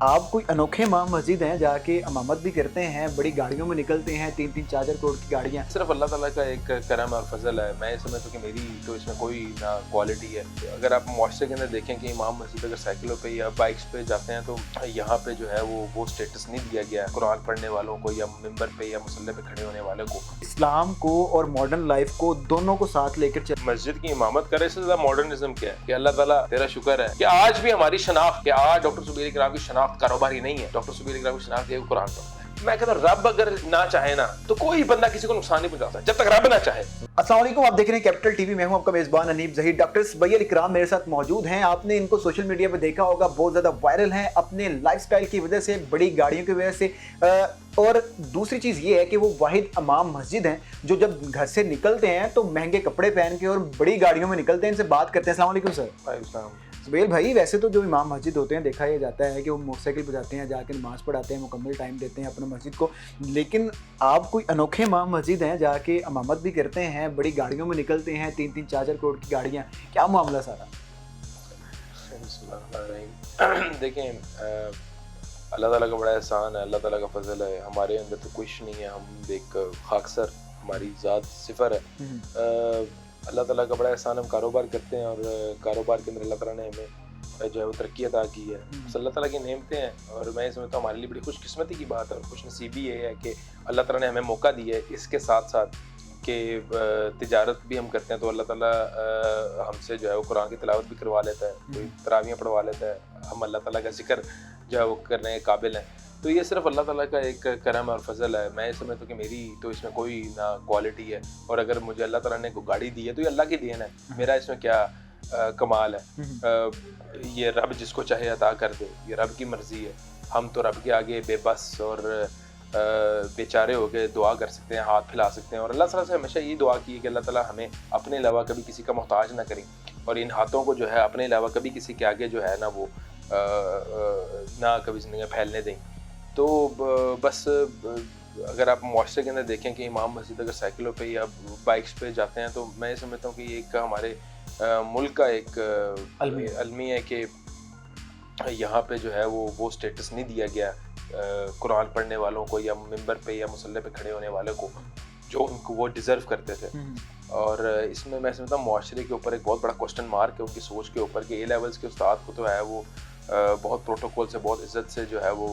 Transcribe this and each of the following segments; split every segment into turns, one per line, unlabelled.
आप कोई अनोखे इमाम मस्जिद हैं, जाके इमामत भी करते हैं, बड़ी गाड़ियों में निकलते हैं, 3-3 4-4 करोड़ की गाड़ियाँ।
सिर्फ अल्लाह ताला का एक करम और फजल है। मैं समझता हूँ कि मेरी तो इसमें कोई ना क्वालिटी है। अगर आप मुआशरे के अंदर देखें कि इमाम मस्जिद अगर साइकिलों पे या बाइक्स पे जाते हैं तो यहाँ पे जो है वो स्टेटस नहीं दिया गया है कुरान पढ़ने वालों को या मिंबर पे या मुसल्ले पे खड़े होने वाले को।
इस्लाम को और मॉडर्न लाइफ को दोनों को साथ लेकर चल।
मस्जिद की इमामत करे, इससे ज्यादा मॉडर्निज्म क्या है कि अल्लाह ताला तेरा शुक्र है कि आज भी हमारी शनाख्त, कि आज डॉक्टर सुबीर इकराम की शनाख्त कारोबारी नहीं है। डॉक्टर सुबीर इकराम की शनाख्त है कुरान पढ़ता है। मैं कहता हूँ रब अगर ना चाहे ना तो कोई बंदा किसी को नुकसान नहीं पहुंचाता जब तक रब ना चाहे।
अस्सलाम वालेकुम, आप देख रहे हैं कैपिटल टीवी। मैं हूं आपका मेजबान अनीब ज़हीर। डॉक्टर सुबैर इकराम मेरे साथ मौजूद हैं। आपने इनको सोशल मीडिया पे देखा होगा, बहुत ज़्यादा वायरल हैं अपने लाइफस्टाइल की वजह से, बड़ी गाड़ियों की वजह से। और दूसरी चीज़ ये है कि वो वाहिद इमाम मस्जिद हैं जो जब घर से निकलते हैं तो महंगे कपड़े पहन के और बड़ी गाड़ियों में निकलते हैं। इनसे बात करते हैं। अस्सलाम वालेकुम सर। सुबैर भाई, वैसे तो जो इमाम मस्जिद होते हैं देखा यह जाता है कि वो मोटरसाइकिल पर जाते हैं, जाके नमाज़ पढ़ाते हैं, मुकम्मल टाइम देते हैं अपने मस्जिद को। लेकिन आप कोई अनोखे इमाम मस्जिद हैं, जाके इमामत भी करते हैं, बड़ी गाड़ियों में निकलते हैं, 3-3 4-4 करोड़ की गाड़ियाँ। क्या मामला सारा?
देखें, अल्लाह ताला का बड़ा एहसान है, अल्लाह ताला का फजल है। हमारे अंदर तो कुछ नहीं है, हम एक खाकसर, हमारी ज़ात सिफर है। अल्लाह ताला का बड़ा एहसान, हम कारोबार करते हैं और कारोबार के अंदर अल्लाह ताला ने हमें जो है वो तरक्की अता की है। अल्लाह ताला की नेमतें हैं और मैं समझता हूँ हमारे लिए बड़ी खुशकिस्मती की बात है और खुशनसीबी ये है कि अल्लाह ताला ने हमें मौका दिया है। इसके साथ साथ कि तिजारत भी हम करते हैं तो अल्लाह ताला हमसे जो है वो कुरान की तिलावत भी करवा लेता है, कोई तरावियाँ पढ़वा लेता है, हम अल्लाह ताला का जिक्र जो है वो करने के काबिल हैं। तो ये सिर्फ अल्लाह ताला का एक करम और फजल है। मैं समझता हूँ कि मेरी तो इसमें कोई ना क्वालिटी है और अगर मुझे अल्लाह ताला ने कोई गाड़ी दी है तो ये अल्लाह की देन है, मेरा इसमें क्या कमाल है। ये रब जिसको चाहे अता कर दे, ये रब की मर्जी है। हम तो रब के आगे बेबस और बेचारे हो के दुआ कर सकते हैं, हाथ फैला सकते हैं और अल्लाह ताला से हमेशा यही दुआ की है कि अल्लाह ताला हमें अपने अलावा कभी किसी का मोहताज ना करें और इन हाथों को जो है अपने अलावा कभी किसी के आगे जो है ना वो ना कभी ज़िंदगी फैलने दें। तो बस अगर आप मुआशरे के अंदर देखें कि इमाम मस्जिद अगर साइकिलों पे या बाइक्स पे जाते हैं तो मैं समझता हूँ कि ये एक हमारे मुल्क का एक अलमी है कि यहाँ पे जो है वो स्टेटस नहीं दिया गया कुरान पढ़ने वालों को या मिंबर पे या मुसल्ले पे खड़े होने वाले को जो उनको वो डिज़र्व करते थे। और इसमें मैं समझता हूँ मुआशरे के ऊपर एक बहुत बड़ा क्वेश्चन मार्क है उनकी सोच के ऊपर कि ए लेवल्स के उस्ताद को तो है वो बहुत प्रोटोकॉल से, बहुत इज्जत से जो है वो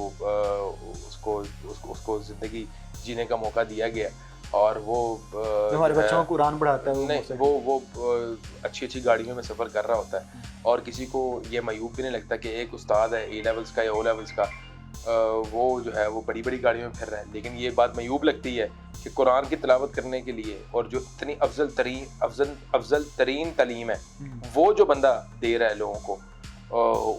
उसको ज़िंदगी जीने का मौका दिया गया और वो
हमारे बच्चों को कुरान पढ़ाता है,
नहीं वो अच्छी गाड़ियों में सफ़र कर रहा होता है और किसी को ये मायूब भी नहीं लगता कि एक उस्ताद है ए लेवल्स का या ओ लेवल्स का, वो जो है वो बड़ी बड़ी गाड़ियों में फिर रहा है। लेकिन ये बात मायूब लगती है कि कुरान की तिलावत करने के लिए और जो इतनी अफजल तरीन तालीम है वो जो बंदा दे रहा है लोगों को,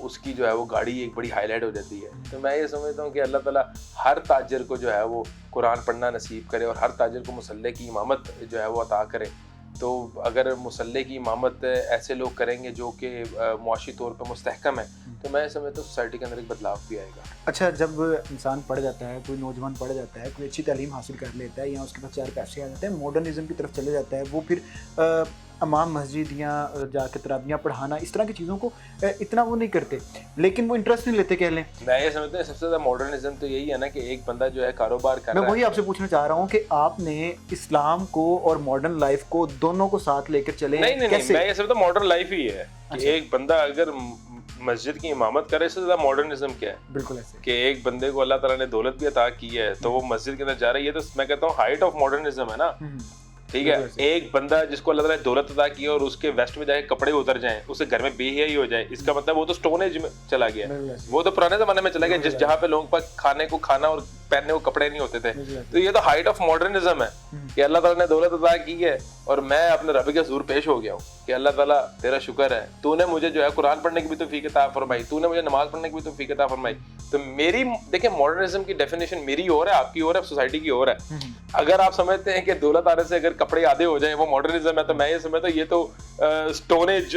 उसकी जो है वो गाड़ी एक बड़ी हाईलाइट हो जाती है। तो मैं ये समझता हूँ कि अल्लाह ताला हर ताजर को जो है वो कुरान पढ़ना नसीब करे और हर ताजर को मुसल्ले की इमामत जो है वो अता करे। तो अगर मुसल्ले की इमामत ऐसे लोग करेंगे जो कि मुआशी तौर पर मुस्तहकम है तो मैं समझता हूँ सोसाइटी के अंदर एक बदलाव भी आएगा।
अच्छा, जब इंसान पढ़ जाता है, कोई नौजवान पढ़ जाता है, कोई अच्छी तालीम हासिल कर लेता है या उसके पास 4 पैसे आ जाते हैं, मॉडर्निज्म की तरफ चले जाता है, वो फिर इमाम मस्जिद या जाके तरावियाँ पढ़ाना इस तरह की चीज़ों को इतना वो नहीं करते, लेकिन वो इंटरेस्ट नहीं लेते कह लें।
मैं ये समझता हूँ सबसे ज़्यादा मॉडर्निज्म तो यही है ना कि एक बंदा जो है कारोबार कर रहा है।
मैं वही आपसे पूछना चाह रहा हूँ कि आपने इस्लाम को और मॉडर्न लाइफ को दोनों को साथ लेकर चले।
नहीं, मैं ये समझता हूँ मॉडर्न लाइफ ही है कि एक बंदा अगर मस्जिद की इमामत करे, इससे ज़्यादा मॉडर्निज्म क्या है।
बिल्कुल ऐसे
कि एक बंदे को अल्लाह ताला ने दौलत भी अता की है तो वो मस्जिद के अंदर जा रहा है, ये तो मैं कहता हूँ हाइट ऑफ मॉडर्निज्म है ना। ठीक है, एक बंदा जिसको अल्लाह ताला ने दौलत अता की है और उसके वेस्ट में जाके कपड़े उतर जाएं, उसके घर में बेहयाई हो जाए, इसका मतलब वो तो स्टोन एज में चला गया, वो तो पुराने जमाने में चला गया जिस जहाँ पे लोगों के पास खाने को खाना और पहनने को कपड़े नहीं होते थे। तो ये तो हाइट ऑफ मॉडर्निज्म है कि अल्लाह ताला ने दौलत अता की है और मैं अपने रब के हुज़ूर पेश हो गया हूँ कि अल्लाह ताला तेरा शुक्र है, तूने मुझे जो है कुरान पढ़ने की भी तौफीक अता फरमाई, तूने मुझे नमाज पढ़ने की भी तौफीक अता फरमाई। तो मेरी देखिए मॉडर्निज्म की डेफिनेशन मेरी और है, आपकी और है, सोसाइटी की और है। अगर आप समझते हैं कि दौलत आने से अगर कपड़े आधे हो जाए वो मॉडर्निज्म है तो मैं ये समझता हूँ ये तो स्टोन एज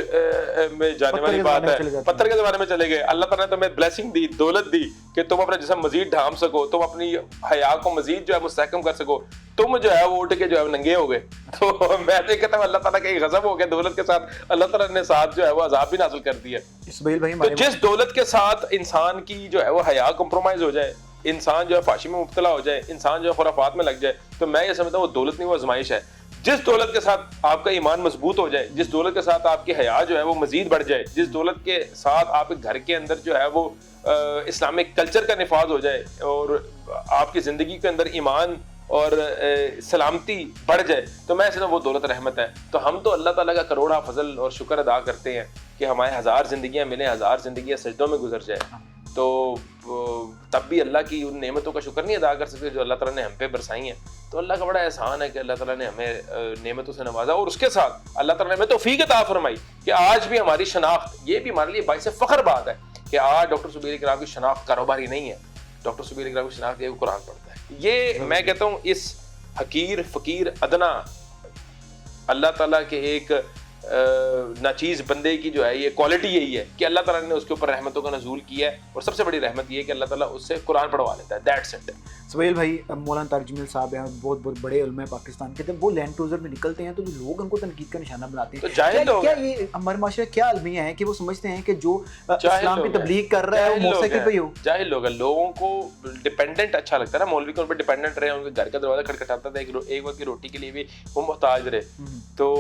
में जाने वाली बात है, पत्थर के ज़माने में चले गए। अल्लाह ताला ने तुम्हें ब्लेसिंग दी, दौलत दी कि तुम अपना जिस्म मजीद ढांप सको, तुम अपनी हया को मजीद जो है मुस्तहकम कर सको, تم جو ہے وہ اٹھ کے جو ہے ننگے ہو گئے. تو میں تو کہتا ہوں اللہ تعالیٰ کا ایک غضب ہو گیا دولت کے ساتھ, اللہ تعالیٰ نے ساتھ جو ہے وہ عذاب بھی نازل کر دیا.
اسماعیل بھائی
تو جس دولت کے ساتھ انسان کی جو ہے وہ حیا کمپرومائز ہو جائے, انسان جو ہے فحشی میں مبتلا ہو جائے, انسان جو ہے خرافات میں لگ جائے, تو میں یہ سمجھتا ہوں وہ دولت نہیں, وہ آزمائش ہے. جس دولت کے ساتھ آپ کا ایمان مضبوط ہو جائے, جس دولت کے ساتھ آپ کی حیا جو ہے وہ مزید بڑھ جائے, جس دولت کے ساتھ آپ کے گھر کے اندر جو ہے وہ اسلامک کلچر کا نفاذ ہو جائے اور آپ کی زندگی کے اندر ایمان اور سلامتی بڑھ جائے, تو میں سمجھتا ہوں وہ دولت رحمت ہے. تو ہم تو اللہ تعالیٰ کا کروڑا فضل اور شکر ادا کرتے ہیں کہ ہمارے 1000 زندگیاں ملیں, 1000 زندگیاں سجدوں میں گزر جائے, تو تب بھی اللہ کی ان نعمتوں کا شکر نہیں ادا کر سکتے جو اللہ تعالیٰ نے ہم پہ برسائی ہیں. تو اللہ کا بڑا احسان ہے کہ اللہ تعالیٰ نے ہمیں نعمتوں سے نوازا, اور اس کے ساتھ اللہ تعالیٰ نے ہمیں توفیق عطا فرمائی کہ آج بھی ہماری شناخت, یہ بھی ہمارے لیے باعث فخر بات ہے کہ آج ڈاکٹر صبیح اکرام کی شناخت کاروباری نہیں ہے. ڈاکٹر صبیح اکرام کی شناخت یہ قرآن پڑھتا ہے. یہ میں کہتا ہوں اس حقیر فقیر ادنا اللہ تعالیٰ کے ایک ناچیز بندے کی جو ہے یہ کوالٹی یہی ہے کہ اللہ تعالیٰ نے اس کے اوپر رحمتوں کا نزول کیا ہے, اور سب سے بڑی رحمت یہ ہے کہ اللہ تعالیٰ اس سے قرآن پڑھوا لیتا ہے. That's it.
سہیل بھائی, مولانا طارق جمیل صاحب ہیں, بہت بہت بڑے علماء پاکستان کے, جب وہ لینڈ کروزر میں نکلتے ہیں تو جو لوگ ان کو تنقید کا نشانہ بناتے ہیں, کیا یہ ہمارے معاشرے کیا المیہ ہے کہ وہ سمجھتے ہیں کہ جو اسلام کی تبلیغ کر رہا ہے وہ موٹر سائیکل پہ ہی ہو؟
جاہل لوگ ہیں, لوگوں کو ڈیپینڈنٹ اچھا لگتا ہے نا, مولوی کے ان پہ ڈیپینڈنٹ رہے, ان کے گھر کا دروازہ کھٹکھٹاتا تھا, ایک وقت کی روٹی کے لیے بھی وہ محتاج رہے. تو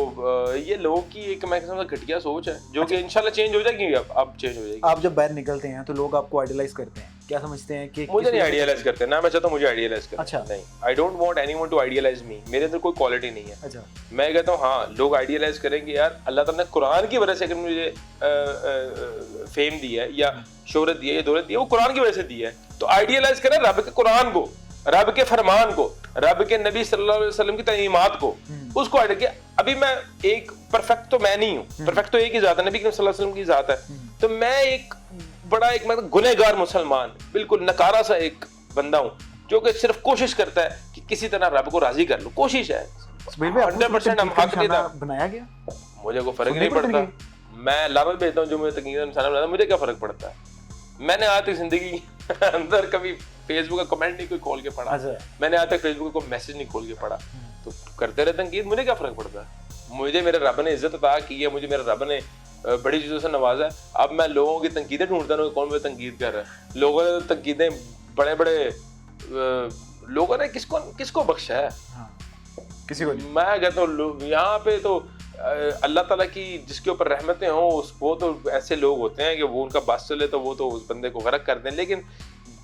یہ لوگوں کی ایک میں گھٹیا سوچ ہے جو کہ انشاءاللہ چینج ہو جائے گی. اب چینج ہو جائے گی.
آپ جب باہر نکلتے ہیں تو لوگ آپ کو آئیڈیلائز کرتے ہیں, کیا سمجھتے ہیں کہ
مجھے نہیں آئیڈیلائز کرتے نا, میں چاہتا ہوں مجھے آئیڈیلائز کریں.
اچھا
نہیں, I don't want anyone to idealize me. میرے اندر کوئی کوالٹی نہیں ہے.
اچھا,
میں کہتا ہوں ہاں لوگ آئیڈیلائز کریں گے یار, اللہ تعالیٰ نے قرآن کی وجہ سے اگر مجھے فیم دی ہے یا شہرت دی ہے یا دولت دی ہے, وہ قرآن کی وجہ سے دی ہے. تو آئیڈیلائز کریں رب کے قرآن کو, رب کے فرمان کو, رب کے نبی صلی اللہ علیہ وسلم کی تعلیمات کو, اس کو ایڈ کیا. ابھی میں ایک پرفیکٹ تو میں نہیں ہوں, پرفیکٹ تو ایک ہی ذات ہے, نبی کریم صلی اللہ علیہ وسلم کی ذات ہے. تو میں ایک بڑا ایک گنہگار مسلمان, بالکل نکارا سا ایک بندہ ہوں جو کہ صرف کوشش کرتا ہے کہ کسی طرح رب کو راضی کر لوں. کوشش ہے 100%. ہم حق نہیں تھا
بنایا گیا,
مجھے کوئی فرق نہیں پڑتا. میں لعنت بھیجتا ہوں جو مجھے تقریر انسان بناتا ہے, مجھے کیا فرق پڑتا ہے. میں نے آج تک زندگی اندر کبھی فیس بک کا کمنٹ نہیں کوئی کھول کے پڑھا, میں نے آج تک فیس بک کا میسج نہیں کھول کے پڑھا. تو کرتے رہتے تنقید, مجھے کیا فرق پڑتا ہے. مجھے میرے رب نے عزت عطا کی ہے, مجھے میرے رب نے بڑی چیزوں سے نوازا ہے. اب میں لوگوں کی تنقیدیں ڈھونڈتا ہوں کون مجھے تنقید کر رہا ہے. لوگوں نے تنقیدیں بڑے بڑے لوگوں نے کس کو بخشا ہے,
کسی کو.
میں کہتا ہوں یہاں پہ تو اللہ تعالیٰ کی جس کے اوپر رحمتیں ہوں وہ تو ایسے لوگ ہوتے ہیں کہ وہ ان کا بس چلے تو وہ تو اس بندے کو غرق کر دیں. لیکن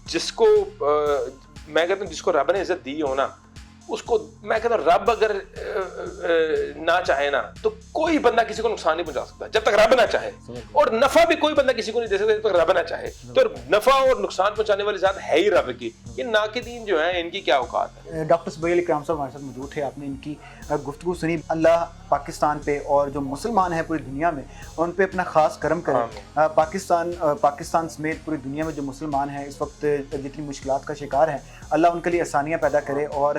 جس کو میں کہتا ہوں جس کو رب نے عزت دی ہو نا, اس کو میں کہتا ہوں رب اگر نہ چاہے نا تو کوئی بندہ کسی کو نقصان نہیں پہنچا سکتا جب تک رب نہ چاہے, اور نفع بھی کوئی بندہ کسی کو نہیں دے سکتا جب تک رب نہ چاہے. تو نفع اور نقصان پہنچانے والی ذات ہے ہی رب کی. یہ ناقدین جو ہیں ان کی کیا اوقات ہے.
ڈاکٹر صبیح اکرام صاحب ہمارے ساتھ موجود تھے, آپ نے ان کی گفتگو سنی. اللہ پاکستان پہ اور جو مسلمان ہیں پوری دنیا میں ان پہ اپنا خاص کرم کرے. پاکستان سمیت پوری دنیا میں جو مسلمان ہیں اس وقت جتنی مشکلات کا شکار ہیں, اللہ ان کے لیے آسانیاں پیدا کرے اور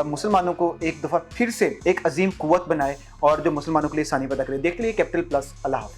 مسلمانوں کو ایک دفعہ پھر سے ایک عظیم قوت بنائے اور جو مسلمانوں کے لیے آسانی پیدا کرے. دیکھتے رہیے کیپٹل پلس. اللہ حافظ.